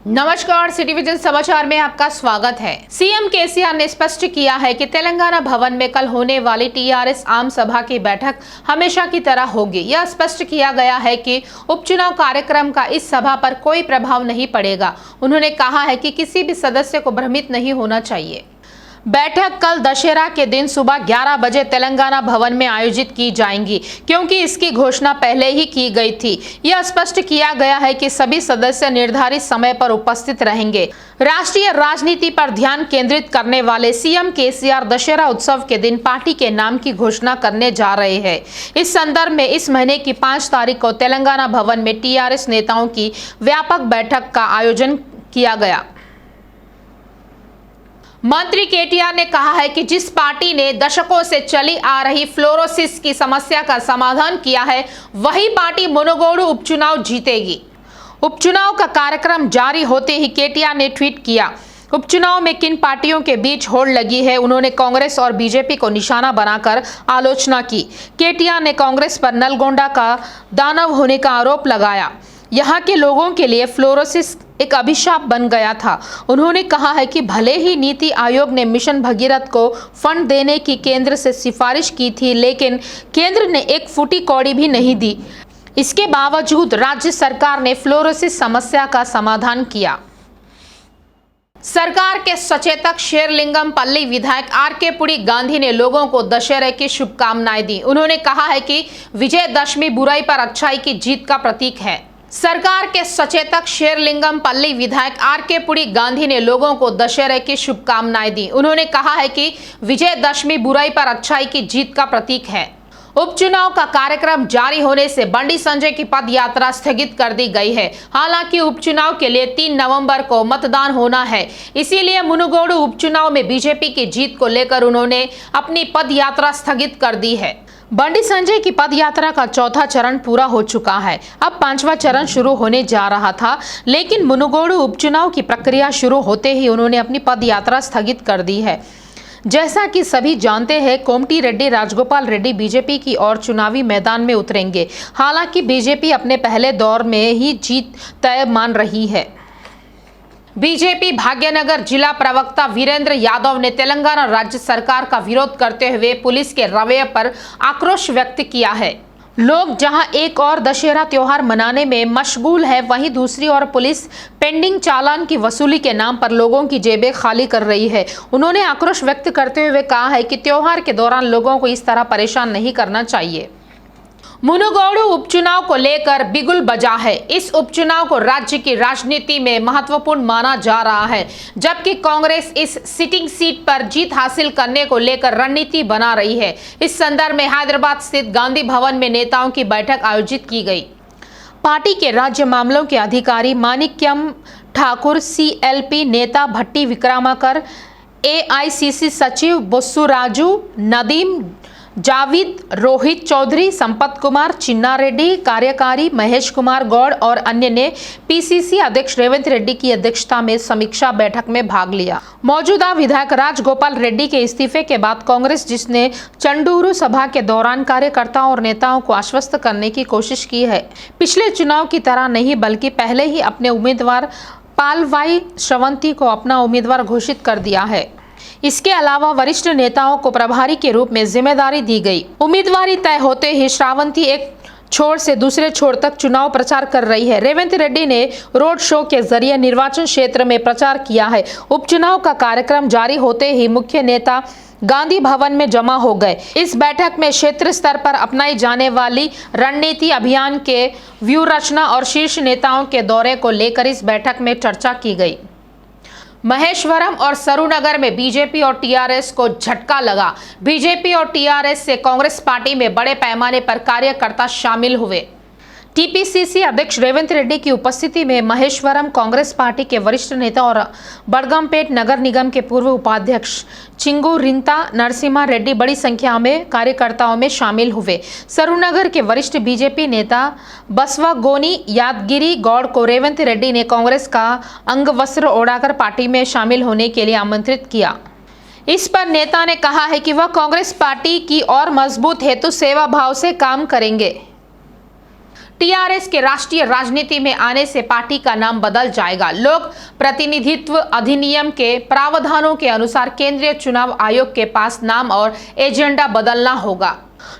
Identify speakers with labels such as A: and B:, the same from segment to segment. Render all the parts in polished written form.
A: नमस्कार, city vision समाचार में आपका स्वागत है। सीएम केसीआर ने स्पष्ट किया है कि तेलंगाना भवन में कल होने वाली टीआरएस आम सभा की बैठक हमेशा की तरह होगी। यह स्पष्ट किया गया है कि उपचुनाव कार्यक्रम का इस सभा पर कोई प्रभाव नहीं पड़ेगा। उन्होंने कहा है कि किसी भी सदस्य को भ्रमित नहीं होना चाहिए। बैठक कल दशहरा के दिन सुबह 11 बजे तेलंगाना भवन में आयोजित की जाएंगी, क्योंकि इसकी घोषणा पहले ही की गई थी। यह स्पष्ट किया गया है कि सभी सदस्य निर्धारित समय पर उपस्थित रहेंगे। राष्ट्रीय राजनीति पर ध्यान केंद्रित करने वाले सीएम केसीआर दशहरा उत्सव के दिन पार्टी के नाम की घोषणा करने जा रहे हैं। इस संदर्भ में इस महीने की 5 तारीख को तेलंगाना भवन में टीआरएस नेताओं की व्यापक बैठक का आयोजन किया गया। मंत्री केटीआर ने कहा है कि जिस पार्टी ने दशकों से चली आ रही फ्लोरोसिस की समस्या का समाधान किया है, वही पार्टी मुनुगोडु उपचुनाव जीतेगी। उपचुनाव का कार्यक्रम जारी होते ही केटीआर ने ट्वीट किया, उपचुनाव में किन पार्टियों के बीच होड़ लगी है। उन्होंने कांग्रेस और बीजेपी को निशाना बनाकर आलोचना की। केटीआर ने कांग्रेस पर नलगोंडा का दानव होने का आरोप लगाया। यहाँ के लोगों के लिए फ्लोरोसिस एक अभिशाप बन गया था। उन्होंने कहा है कि भले ही नीति आयोग ने मिशन भगीरथ को फंड देने की केंद्र से सिफारिश की थी, लेकिन केंद्र ने एक फूटी कौड़ी भी नहीं दी। इसके बावजूद राज्य सरकार ने फ्लोरोसिस समस्या का समाधान किया। सरकार के सचेतक शेरलिंगम पल्ली विधायक आर.के. पुड़ी गांधी ने लोगों को दशहरे की शुभकामनाएं दी। उन्होंने कहा है कि विजयदशमी बुराई पर अच्छाई की जीत का प्रतीक है। सरकार के सचेतक शेरलिंगम पल्ली विधायक आर.के. पुड़ी गांधी ने लोगों को दशहरे की शुभकामनाएं दी। उन्होंने कहा है कि विजयदशमी बुराई पर अच्छाई की जीत का प्रतीक है। उपचुनाव का कार्यक्रम जारी होने से बंडी संजय की पद यात्रा स्थगित कर दी गई है। हालांकि उपचुनाव के लिए 3 नवंबर को मतदान होना है, इसीलिए मुनुगोडु उपचुनाव में बीजेपी की जीत को लेकर उन्होंने अपनी पद यात्रा स्थगित कर दी है। बंडी संजय की पद यात्रा का चौथा चरण पूरा हो चुका है। अब 5वां चरण शुरू होने जा रहा था, लेकिन मुनुगोडु उपचुनाव की प्रक्रिया शुरू होते ही उन्होंने अपनी पद यात्रा स्थगित कर दी है। जैसा कि सभी जानते हैं, कोमटी रेड्डी राजगोपाल रेड्डी बीजेपी की ओर चुनावी मैदान में उतरेंगे। हालांकि बीजेपी अपने पहले दौर में ही जीत तय मान रही है। बीजेपी भाग्यनगर जिला प्रवक्ता वीरेंद्र यादव ने तेलंगाना राज्य सरकार का विरोध करते हुए पुलिस के रवैये पर आक्रोश व्यक्त किया है। लोग जहां एक और दशहरा त्योहार मनाने में मशगूल है, वहीं दूसरी ओर पुलिस पेंडिंग चालान की वसूली के नाम पर लोगों की जेबें खाली कर रही है। उन्होंने आक्रोश व्यक्त करते हुए कहा है कि त्योहार के दौरान लोगों को इस तरह परेशान नहीं करना चाहिए। मुनुगोडु उपचुनाव को लेकर बिगुल बजा है। इस उपचुनाव को राज्य की राजनीति में महत्वपूर्ण माना जा रहा है, जबकि कांग्रेस इस सिटिंग सीट पर जीत हासिल करने को लेकर रणनीति बना रही है। इस संदर्भ में हैदराबाद स्थित गांधी भवन में नेताओं की बैठक आयोजित की गई। पार्टी के राज्य मामलों के अधिकारी माणिक्यम ठाकुर, सीएलपी नेता भट्टी विक्रमाकर, एआईसीसी सचिव बोस्सुराजू, नदीम, जावेद, रोहित चौधरी, संपत कुमार, चिन्ना रेड्डी, कार्यकारी महेश कुमार गौड़ और अन्य ने पीसीसी अध्यक्ष रेवंत रेड्डी की अध्यक्षता में समीक्षा बैठक में भाग लिया। मौजूदा विधायक राजगोपाल रेड्डी के इस्तीफे के बाद कांग्रेस, जिसने चंडूरू सभा के दौरान कार्यकर्ताओं और नेताओं को आश्वस्त करने की कोशिश की है, पिछले चुनाव की तरह नहीं बल्कि पहले ही अपने उम्मीदवार पालवाई श्रवंती को अपना उम्मीदवार घोषित कर दिया है। इसके अलावा वरिष्ठ नेताओं को प्रभारी के रूप में जिम्मेदारी दी गई। उम्मीदवारी तय होते ही श्रावंती एक छोर से दूसरे छोर तक चुनाव प्रचार कर रही है। रेवंत रेड्डी ने रोड शो के जरिए निर्वाचन क्षेत्र में प्रचार किया है। उपचुनाव का कार्यक्रम जारी होते ही मुख्य नेता गांधी भवन में जमा हो गए। इस बैठक में क्षेत्र स्तर पर अपनाई जाने वाली रणनीति, अभियान के व्यू रचना और शीर्ष नेताओं के दौरे को लेकर इस बैठक में चर्चा की गई। महेश्वरम और सरूनगर में बीजेपी और टीआरएस को झटका लगा। बीजेपी और टीआरएस से कांग्रेस पार्टी में बड़े पैमाने पर कार्यकर्ता शामिल हुए। टीपीसीसी अध्यक्ष रेवंत रेड्डी की उपस्थिति में महेश्वरम कांग्रेस पार्टी के वरिष्ठ नेता और बड़गमपेट नगर निगम के पूर्व उपाध्यक्ष चिंगू रिंता नरसिम्हा रेड्डी बड़ी संख्या में कार्यकर्ताओं में शामिल हुए। सरूनगर के वरिष्ठ बीजेपी नेता बसवागोनी यादगिरी गौड़ को रेवंत रेड्डी ने कांग्रेस का अंगवस्त्र ओढ़ाकर पार्टी में शामिल होने के लिए आमंत्रित किया। इस पर नेता ने कहा है कि वह कांग्रेस पार्टी की और मजबूत हेतु सेवा भाव से काम करेंगे। टीआरएस के राष्ट्रीय राजनीति में आने से पार्टी का नाम बदल जाएगा। लोक प्रतिनिधित्व अधिनियम के प्रावधानों के अनुसार केंद्रीय चुनाव आयोग के पास नाम और एजेंडा बदलना होगा।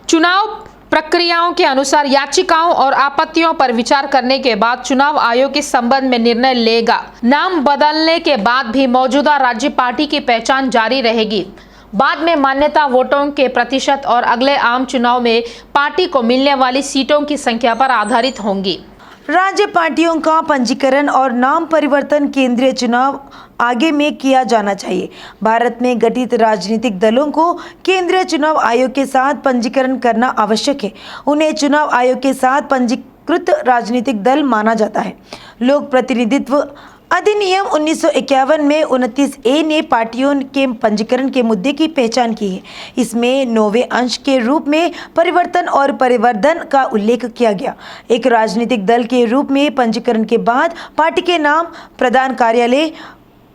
A: चुनाव प्रक्रियाओं के अनुसार याचिकाओं और आपत्तियों पर विचार करने के बाद चुनाव आयोग इस संबंध में निर्णय लेगा। नाम बदलने के बाद भी मौजूदा राज्य पार्टी की पहचान जारी रहेगी। बाद में मान्यता वोटों के प्रतिशत और अगले आम चुनाव में पार्टी को मिलने वाली सीटों की संख्या पर आधारित होंगी।
B: राज्य पार्टियों का पंजीकरण और नाम परिवर्तन केंद्रीय चुनाव आगे में किया जाना चाहिए। भारत में गठित राजनीतिक दलों को केंद्रीय चुनाव आयोग के साथ पंजीकरण करना आवश्यक है। उन्हें चुनाव आयोग के साथ पंजीकृत राजनीतिक दल माना जाता है। लोक प्रतिनिधित्व अधिनियम 1951 में 29A ने पार्टियों के पंजीकरण के मुद्दे की पहचान की है। इसमें 9वें अंश के रूप में परिवर्तन और परिवर्धन का उल्लेख किया गया। एक राजनीतिक दल के रूप में पंजीकरण के बाद पार्टी के नाम, प्रधान कार्यालय,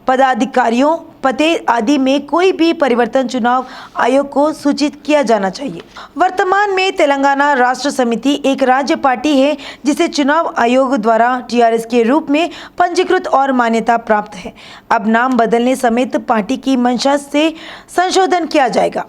B: पदाधिकारियों, पते आदि में कोई भी परिवर्तन चुनाव आयोग को सूचित किया जाना चाहिए। वर्तमान में तेलंगाना राष्ट्र समिति एक राज्य पार्टी है जिसे चुनाव आयोग द्वारा टीआरएस के रूप में पंजीकृत और मान्यता प्राप्त है। अब नाम बदलने समेत पार्टी की मंशा से संशोधन किया जाएगा।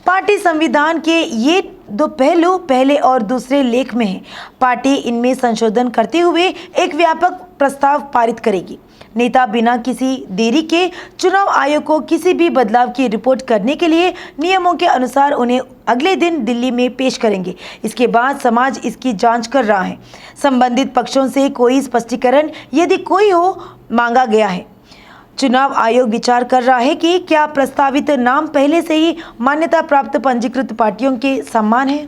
B: पार्टी संविधान के ये दो पहलू पहले और दूसरे लेख में है। पार्टी इनमें संशोधन करते हुए एक व्यापक प्रस्ताव पारित करेगी। नेता बिना किसी देरी के चुनाव आयोग को किसी भी बदलाव की रिपोर्ट करने के लिए नियमों के अनुसार उन्हें अगले दिन दिल्ली में पेश करेंगे। इसके बाद समाज इसकी जांच कर रहा है। संबंधित पक्षों से कोई स्पष्टीकरण यदि कोई हो मांगा गया है। चुनाव आयोग विचार कर रहा है कि क्या प्रस्तावित नाम पहले से ही मान्यता प्राप्त पंजीकृत पार्टियों के समान है।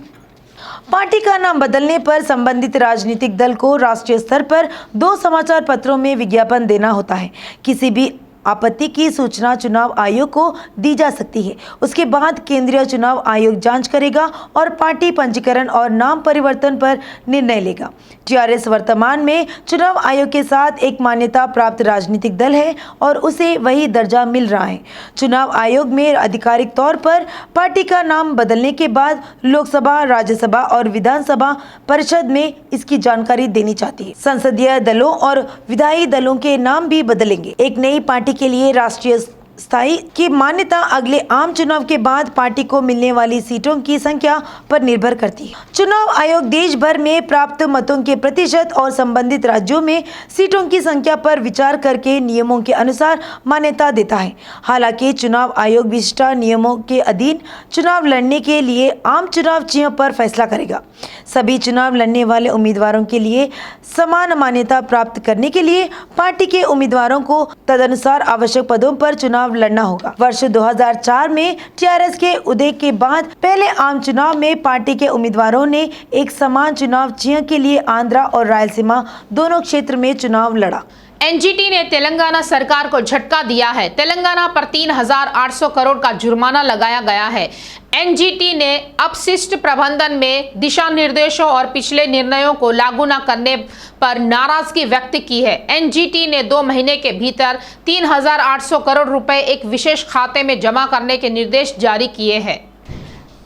B: पार्टी का नाम बदलने पर संबंधित राजनीतिक दल को राष्ट्रीय स्तर पर 2 समाचार पत्रों में विज्ञापन देना होता है। किसी भी आपत्ति की सूचना चुनाव आयोग को दी जा सकती है। उसके बाद केंद्रीय चुनाव आयोग जांच करेगा और पार्टी पंजीकरण और नाम परिवर्तन पर निर्णय लेगा। टीआरएस वर्तमान में चुनाव आयोग के साथ एक मान्यता प्राप्त राजनीतिक दल है और उसे वही दर्जा मिल रहा है। चुनाव आयोग में आधिकारिक तौर पर पार्टी का नाम बदलने के बाद लोकसभा, राज्यसभा और विधानसभा परिषद में इसकी जानकारी देनी चाहती है। संसदीय दलों और विधायी दलों के नाम भी बदलेंगे। एक नई पार्टी के लिए राष्ट्रीय स्थायी की मान्यता अगले आम चुनाव के बाद पार्टी को मिलने वाली सीटों की संख्या पर निर्भर करती है। चुनाव आयोग देश भर में प्राप्त मतों के प्रतिशत और संबंधित राज्यों में सीटों की संख्या पर विचार करके नियमों के अनुसार मान्यता देता है। हालांकि चुनाव आयोग विशिष्ट नियमों के अधीन चुनाव लड़ने के लिए आम चुनाव चिन्ह पर फैसला करेगा। सभी चुनाव लड़ने वाले उम्मीदवारों के लिए समान मान्यता प्राप्त करने के लिए पार्टी के उम्मीदवारों को तदनुसार आवश्यक पदों पर चुनाव लड़ना होगा। वर्ष 2004 में टीआरएस के उदय के बाद पहले आम चुनाव में पार्टी के उम्मीदवारों ने एक समान चुनाव चिन्ह के लिए आंध्रा और रायलसीमा दोनों क्षेत्र में चुनाव लड़ा।
A: एनजीटी ने तेलंगाना सरकार को झटका दिया है। तेलंगाना पर 3,800 करोड़ का जुर्माना लगाया गया है। एनजीटी ने अपशिष्ट प्रबंधन में दिशा निर्देशों और पिछले निर्णयों को लागू न करने पर नाराजगी व्यक्त की है। एनजीटी ने 2 महीने के भीतर 3,800 करोड़ रुपए एक विशेष खाते में जमा करने के निर्देश जारी किए हैं।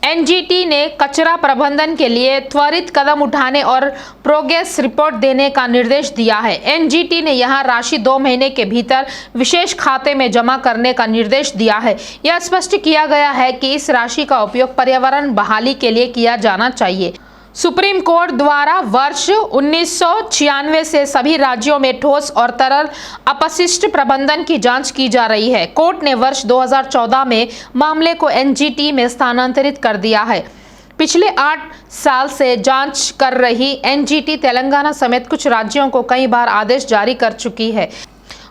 A: एनजीटी ने कचरा प्रबंधन के लिए त्वरित कदम उठाने और प्रोग्रेस रिपोर्ट देने का निर्देश दिया है। एनजीटी ने यहां राशि 2 महीने के भीतर विशेष खाते में जमा करने का निर्देश दिया है। यह स्पष्ट किया गया है कि इस राशि का उपयोग पर्यावरण बहाली के लिए किया जाना चाहिए। सुप्रीम कोर्ट द्वारा वर्ष 1996 से सभी राज्यों में ठोस और तरल अपशिष्ट प्रबंधन की जांच की जा रही है। कोर्ट ने वर्ष 2014 में मामले को एनजीटी में स्थानांतरित कर दिया है। पिछले 8 साल से जांच कर रही एनजीटी तेलंगाना समेत कुछ राज्यों को कई बार आदेश जारी कर चुकी है।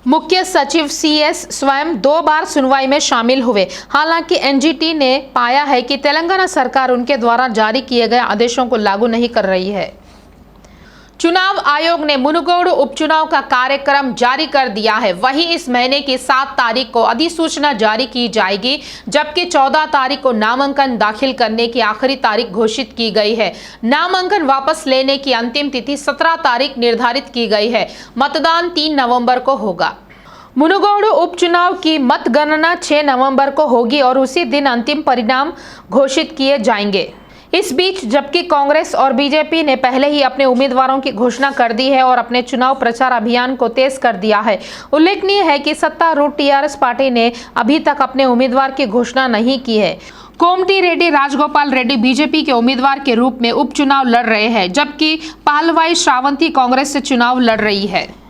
A: मुख्य सचिव सीएस स्वयं 2 बार सुनवाई में शामिल हुए। हालांकि एनजीटी ने पाया है कि तेलंगाना सरकार उनके द्वारा जारी किए गए आदेशों को लागू नहीं कर रही है। चुनाव आयोग ने मुनुगोडु उपचुनाव का कार्यक्रम जारी कर दिया है। वहीं इस महीने की 7 तारीख को अधिसूचना जारी की जाएगी, जबकि 14 तारीख को नामांकन दाखिल करने की आखिरी तारीख घोषित की गई है। नामांकन वापस लेने की अंतिम तिथि 17 तारीख निर्धारित की गई है। मतदान 3 नवंबर को होगा। मुनुगोडु उपचुनाव की मतगणना 6 नवंबर को होगी और उसी दिन अंतिम परिणाम घोषित किए जाएंगे। इस बीच जबकि कांग्रेस और बीजेपी ने पहले ही अपने उम्मीदवारों की घोषणा कर दी है और अपने चुनाव प्रचार अभियान को तेज कर दिया है। उल्लेखनीय है कि सत्तारूढ़ टीआरएस पार्टी ने अभी तक अपने उम्मीदवार की घोषणा नहीं की है। कोमटी रेड्डी राजगोपाल रेड्डी बीजेपी के उम्मीदवार के रूप में उपचुनाव लड़ रहे हैं, जबकि पालवाई श्रावंती कांग्रेस से चुनाव लड़ रही है।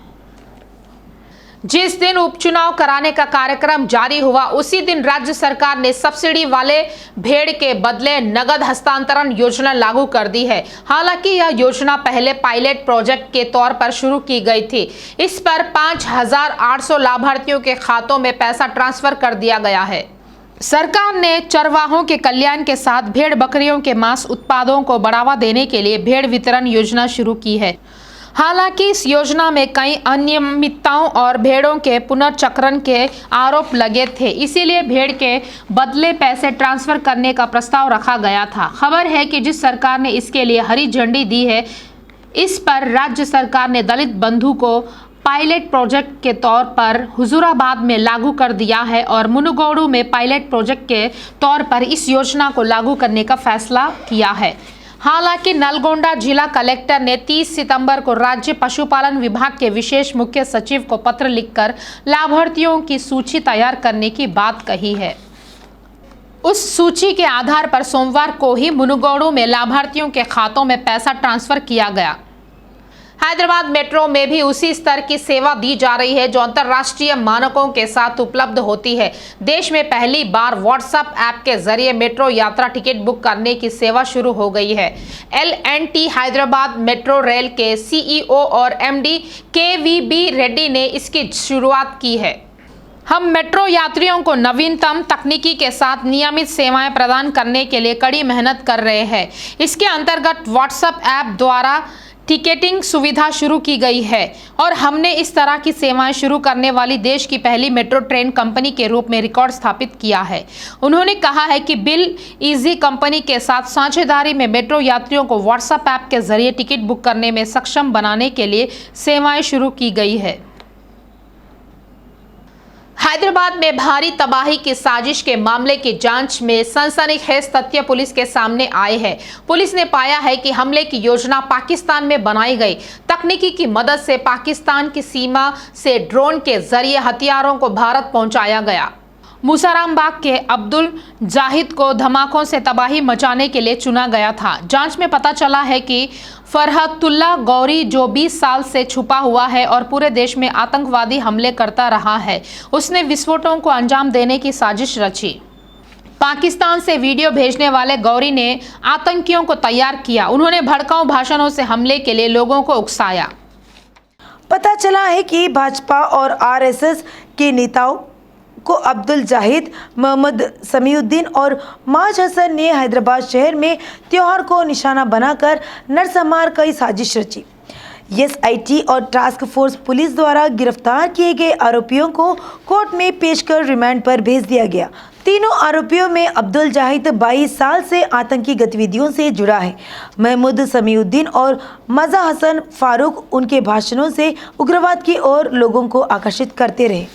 A: जिस दिन उपचुनाव कराने का कार्यक्रम जारी हुआ उसी दिन राज्य सरकार ने सब्सिडी वाले भेड़ के बदले नगद हस्तांतरण योजना लागू कर दी है। हालांकि यह योजना पहले पायलट प्रोजेक्ट के तौर पर शुरू की गई थी। इस पर 5,800 लाभार्थियों के खातों में पैसा ट्रांसफर कर दिया गया है। सरकार ने चरवाहों के कल्याण के साथ भेड़ बकरियों के मांस उत्पादों को बढ़ावा देने के लिए भेड़ वितरण योजना शुरू की है। हालांकि इस योजना में कई अनियमितताओं और भेड़ों के पुनर्चक्रण के आरोप लगे थे, इसीलिए भेड़ के बदले पैसे ट्रांसफर करने का प्रस्ताव रखा गया था। खबर है कि जिस सरकार ने इसके लिए हरी झंडी दी है, इस पर राज्य सरकार ने दलित बंधु को पायलट प्रोजेक्ट के तौर पर हुजूराबाद में लागू कर दिया है और मुनुगोडू में पायलट प्रोजेक्ट के तौर पर इस योजना को लागू करने का फैसला किया है। हालांकि नलगोंडा जिला कलेक्टर ने 30 सितंबर को राज्य पशुपालन विभाग के विशेष मुख्य सचिव को पत्र लिखकर लाभार्थियों की सूची तैयार करने की बात कही है। उस सूची के आधार पर सोमवार को ही मुनुगोडू में लाभार्थियों के खातों में पैसा ट्रांसफर किया गया। हैदराबाद मेट्रो में भी उसी स्तर की सेवा दी जा रही है जो अंतर्राष्ट्रीय मानकों के साथ उपलब्ध होती है। देश में पहली बार व्हाट्सएप ऐप के जरिए मेट्रो यात्रा टिकट बुक करने की सेवा शुरू हो गई है। L&T हैदराबाद मेट्रो रेल के CEO और MD KVB रेड्डी ने इसकी शुरुआत की है। हम मेट्रो यात्रियों को नवीनतम तकनीकी के साथ नियमित सेवाएं प्रदान करने के लिए कड़ी मेहनत कर रहे हैं। इसके अंतर्गत व्हाट्सएप ऐप द्वारा टिकटिंग सुविधा शुरू की गई है और हमने इस तरह की सेवाएं शुरू करने वाली देश की पहली मेट्रो ट्रेन कंपनी के रूप में रिकॉर्ड स्थापित किया है। उन्होंने कहा है कि बिल इजी कंपनी के साथ साझेदारी में मेट्रो यात्रियों को व्हाट्सएप ऐप के जरिए टिकट बुक करने में सक्षम बनाने के लिए सेवाएं शुरू की गई है। हैदराबाद में भारी तबाही की साजिश के मामले की जांच में सनसनीखेज तथ्य पुलिस के सामने आए हैं। पुलिस ने पाया है कि हमले की योजना पाकिस्तान में बनाई गई। तकनीकी की मदद से पाकिस्तान की सीमा से ड्रोन के जरिए हथियारों को भारत पहुंचाया गया। मुसारामबाग के अब्दुल जाहिद को धमाकों से तबाही मचाने के लिए चुना गया था। जांच में पता चला है कि फरहतुल्ला गौरी, जो 20 साल से छुपा हुआ है और पूरे देश में आतंकवादी हमले करता रहा है, उसने विस्फोटों को अंजाम देने की साजिश रची। पाकिस्तान से वीडियो भेजने वाले गौरी ने आतंकियों को तैयार किया। उन्होंने भड़काऊ भाषणों से हमले के लिए लोगों को उकसाया।
B: पता चला है कि भाजपा और RSS के नेताओं को अब्दुल जाहिद, मोहम्मद समीउद्दीन और माज हसन ने हैदराबाद शहर में त्योहार को निशाना बनाकर नरसंहार की साजिश रची। SIT और टास्क फोर्स पुलिस द्वारा गिरफ्तार किए गए आरोपियों को कोर्ट में पेश कर रिमांड पर भेज दिया गया। तीनों आरोपियों में अब्दुल जाहिद 22 साल से आतंकी गतिविधियों से जुड़ा है। महमूद समीउद्दीन और मजा हसन फारूक उनके भाषणों से उग्रवाद की ओर लोगों को आकर्षित करते रहे।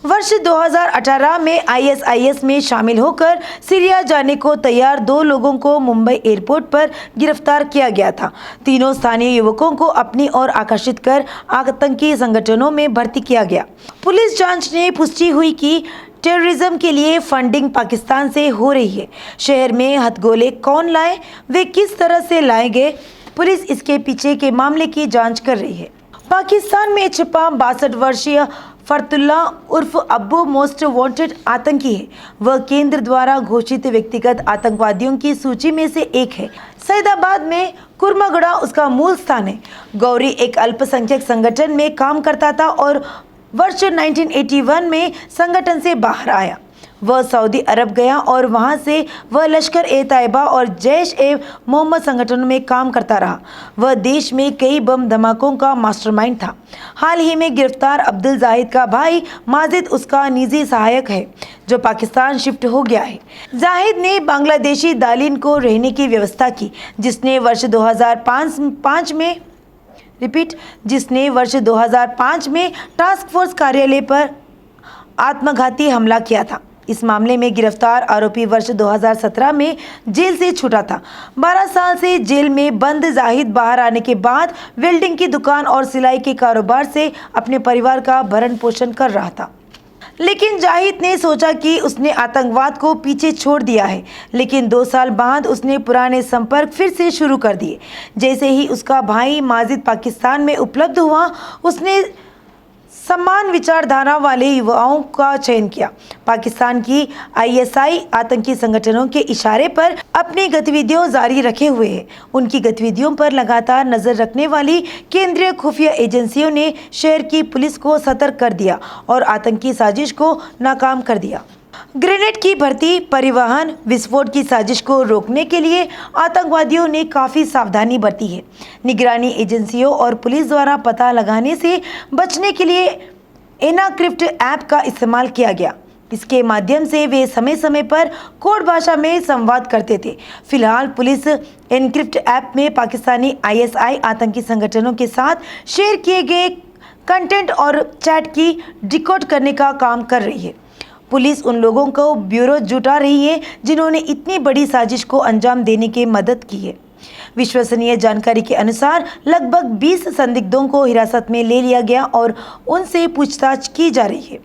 B: वर्ष 2018 में ISIS में शामिल होकर सीरिया जाने को तैयार 2 लोगों को मुंबई एयरपोर्ट पर गिरफ्तार किया गया था। तीनों स्थानीय युवकों को अपनी ओर आकर्षित कर आतंकी संगठनों में भर्ती किया गया। पुलिस जांच ने पुष्टि हुई कि टेररिज्म के लिए फंडिंग पाकिस्तान से हो रही है। शहर में हथगोले कौन लाए, वे किस तरह से लाए गए, पुलिस इसके पीछे के मामले की जाँच कर रही है। पाकिस्तान में छिपा 62 वर्षीय फरतुल्ला उर्फ अब्बू मोस्ट वांटेड आतंकी है। वह केंद्र द्वारा घोषित व्यक्तिगत आतंकवादियों की सूची में से एक है। सैदाबाद में कुर्मागड़ा उसका मूल स्थान है। गौरी एक अल्पसंख्यक संगठन में काम करता था और वर्ष 1981 में संगठन से बाहर आया। वह सऊदी अरब गया और वहां से वह लश्कर-ए-तैयबा और जैश-ए-मोहम्मद संगठनों में काम करता रहा। वह देश में कई बम धमाकों का मास्टरमाइंड था। हाल ही में गिरफ्तार अब्दुल जाहिद का भाई माजिद उसका निजी सहायक है, जो पाकिस्तान शिफ्ट हो गया है। जाहिद ने बांग्लादेशी दालिन को रहने की व्यवस्था की, जिसने वर्ष 2005 में टास्क फोर्स कार्यालय पर आत्मघाती हमला किया था। इस मामले में गिरफ्तार आरोपी वर्ष 2017 में जेल से छूटा था। 12 साल से जेल में बंद जाहिद बाहर आने के बाद वेल्डिंग की दुकान और सिलाई के कारोबार से अपने परिवार का भरण पोषण कर रहा था। लेकिन जाहिद ने सोचा कि उसने आतंकवाद को पीछे छोड़ दिया है, लेकिन 2 साल बाद उसने पुराने संपर्क फिर से शुरू कर दिए। जैसे ही उसका भाई माजिद पाकिस्तान में उपलब्ध हुआ, उसने समान विचारधारा वाले युवाओं का चयन किया। पाकिस्तान की आईएसआई आतंकी संगठनों के इशारे पर अपनी गतिविधियों जारी रखे हुए है। उनकी गतिविधियों पर लगातार नजर रखने वाली केंद्रीय खुफिया एजेंसियों ने शहर की पुलिस को सतर्क कर दिया और आतंकी साजिश को नाकाम कर दिया। ग्रेनेड की भर्ती, परिवहन, विस्फोट की साजिश को रोकने के लिए आतंकवादियों ने काफ़ी सावधानी बरती है। निगरानी एजेंसियों और पुलिस द्वारा पता लगाने से बचने के लिए एनाक्रिप्ट ऐप का इस्तेमाल किया गया। इसके माध्यम से वे समय समय पर कोड भाषा में संवाद करते थे। फिलहाल पुलिस एनक्रिप्ट ऐप में पाकिस्तानी आईएसआई आतंकी संगठनों के साथ शेयर किए गए कंटेंट और चैट की डिकोड करने का काम कर रही है। पुलिस उन लोगों को ब्यूरो जुटा रही है जिन्होंने इतनी बड़ी साजिश को अंजाम देने की मदद की है। विश्वसनीय जानकारी के अनुसार लगभग 20 संदिग्धों को हिरासत में ले लिया गया और उनसे पूछताछ की जा रही है।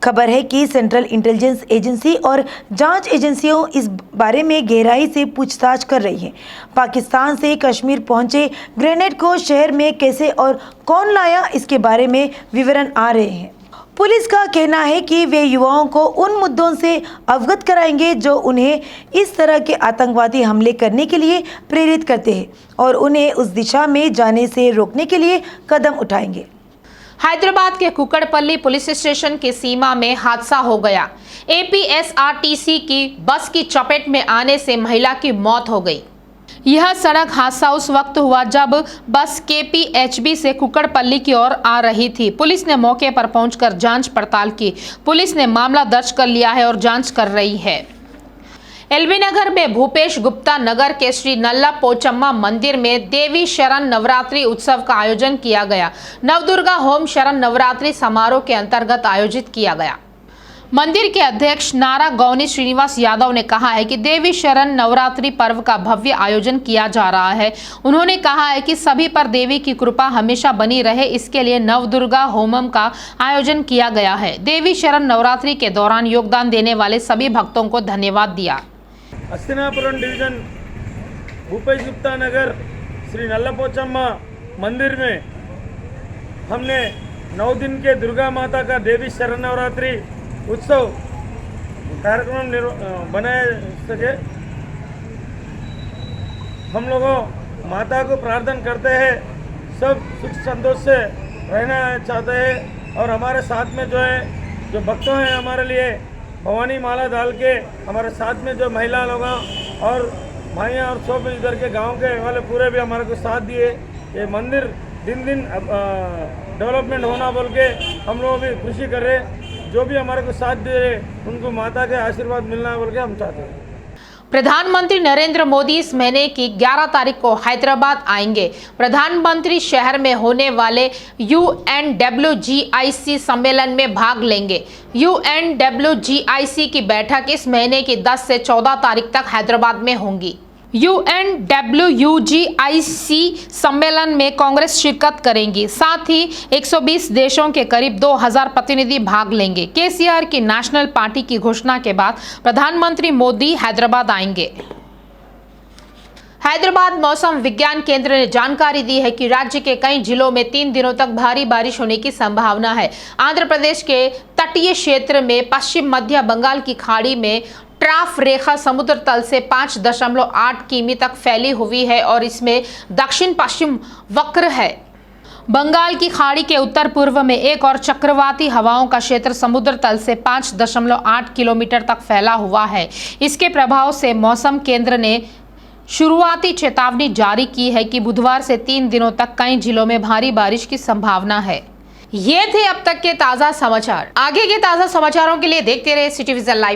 B: खबर है कि सेंट्रल इंटेलिजेंस एजेंसी और जांच एजेंसियों इस बारे में गहराई से पूछताछ कर रही है। पाकिस्तान से कश्मीर पहुंचे ग्रेनेड को शहर में कैसे और कौन लाया, इसके बारे में विवरण आ रहे हैं। पुलिस का कहना है कि वे युवाओं को उन मुद्दों से अवगत कराएंगे जो उन्हें इस तरह के आतंकवादी हमले करने के लिए प्रेरित करते हैं और उन्हें उस दिशा में जाने से रोकने के लिए कदम उठाएंगे।
A: हैदराबाद के कुकड़पल्ली पुलिस स्टेशन की सीमा में हादसा हो गया। एपीएसआरटीसी की बस की चपेट में आने से महिला की मौत हो गई। यह सड़क हादसा उस वक्त हुआ जब बस केपीएचबी से कुकड़पल्ली की ओर आ रही थी। पुलिस ने मौके पर पहुंचकर जांच पड़ताल की। पुलिस ने मामला दर्ज कर लिया है और जांच कर रही है। एलबी नगर में भूपेश गुप्ता नगर के श्री नल्ला पोचम्मा मंदिर में देवी शरण नवरात्रि उत्सव का आयोजन किया गया। नवदुर्गा होम शरण नवरात्रि समारोह के अंतर्गत आयोजित किया गया। मंदिर के अध्यक्ष नारा गौनी श्रीनिवास यादव ने कहा है कि देवी शरण नवरात्रि पर्व का भव्य आयोजन किया जा रहा है। उन्होंने कहा है कि सभी पर देवी की कृपा हमेशा बनी रहे, इसके लिए नवदुर्गा होमम का आयोजन किया गया है। देवी शरण नवरात्रि के दौरान योगदान देने वाले सभी भक्तों को धन्यवाद दिया।
C: हस्तिनापुरम डिवीजन भूपेश गुप्ता नगर श्री नल्लापोचम्मा मंदिर में हमने 9 दिन के दुर्गा माता का देवी शरण नवरात्रि उत्सव कार्यक्रम बनाया सके। हम लोगों माता को प्रार्थना करते हैं, सब सुख संतोष से रहना चाहते हैं और हमारे साथ में जो है जो भक्त हैं हमारे लिए भवानी माला डाल के हमारे साथ में जो महिला लोग और भाइयाँ और सब इधर के गांव के वाले पूरे भी हमारे को साथ दिए। ये मंदिर दिन दिन डेवलपमेंट होना बोल के हम लोग भी खुशी कर रहे। जो भी हमारे को साथ दे रहे उनको माता के आशीर्वाद मिलना बोल के हम चाहते हैं।
A: प्रधानमंत्री नरेंद्र मोदी इस महीने की 11 तारीख को हैदराबाद आएंगे। प्रधानमंत्री शहर में होने वाले UNWGIC सम्मेलन में भाग लेंगे। UNWGIC की बैठक इस महीने की 10 से 14 तारीख तक हैदराबाद में होंगी। UNWGIC सम्मेलन में कांग्रेस शिरकत करेंगी। साथ ही 120 देशों के करीब 2000 प्रतिनिधि भाग लेंगे। केसीआर की नेशनल पार्टी की घोषणा के बाद प्रधानमंत्री मोदी हैदराबाद आएंगे। हैदराबाद मौसम विज्ञान केंद्र ने जानकारी दी है कि राज्य के कई जिलों में 3 दिनों तक भारी बारिश होने की संभावना है। आंध्र प्रदेश के तटीय क्षेत्र में पश्चिम मध्य बंगाल की खाड़ी में ट्राफ रेखा समुद्र तल से 5.8 किमी तक फैली हुई है और इसमें दक्षिण पश्चिम वक्र है। बंगाल की खाड़ी के उत्तर पूर्व में एक और चक्रवाती हवाओं का क्षेत्र समुद्र तल से 5.8 किलोमीटर तक फैला हुआ है। इसके प्रभाव से मौसम केंद्र ने शुरुआती चेतावनी जारी की है कि बुधवार से 3 दिनों तक कई जिलों में भारी बारिश की संभावना है। ये थे अब तक के ताज़ा समाचार। आगे के ताज़ा समाचारों के लिए देखते रहे सिटी विजन लाइव।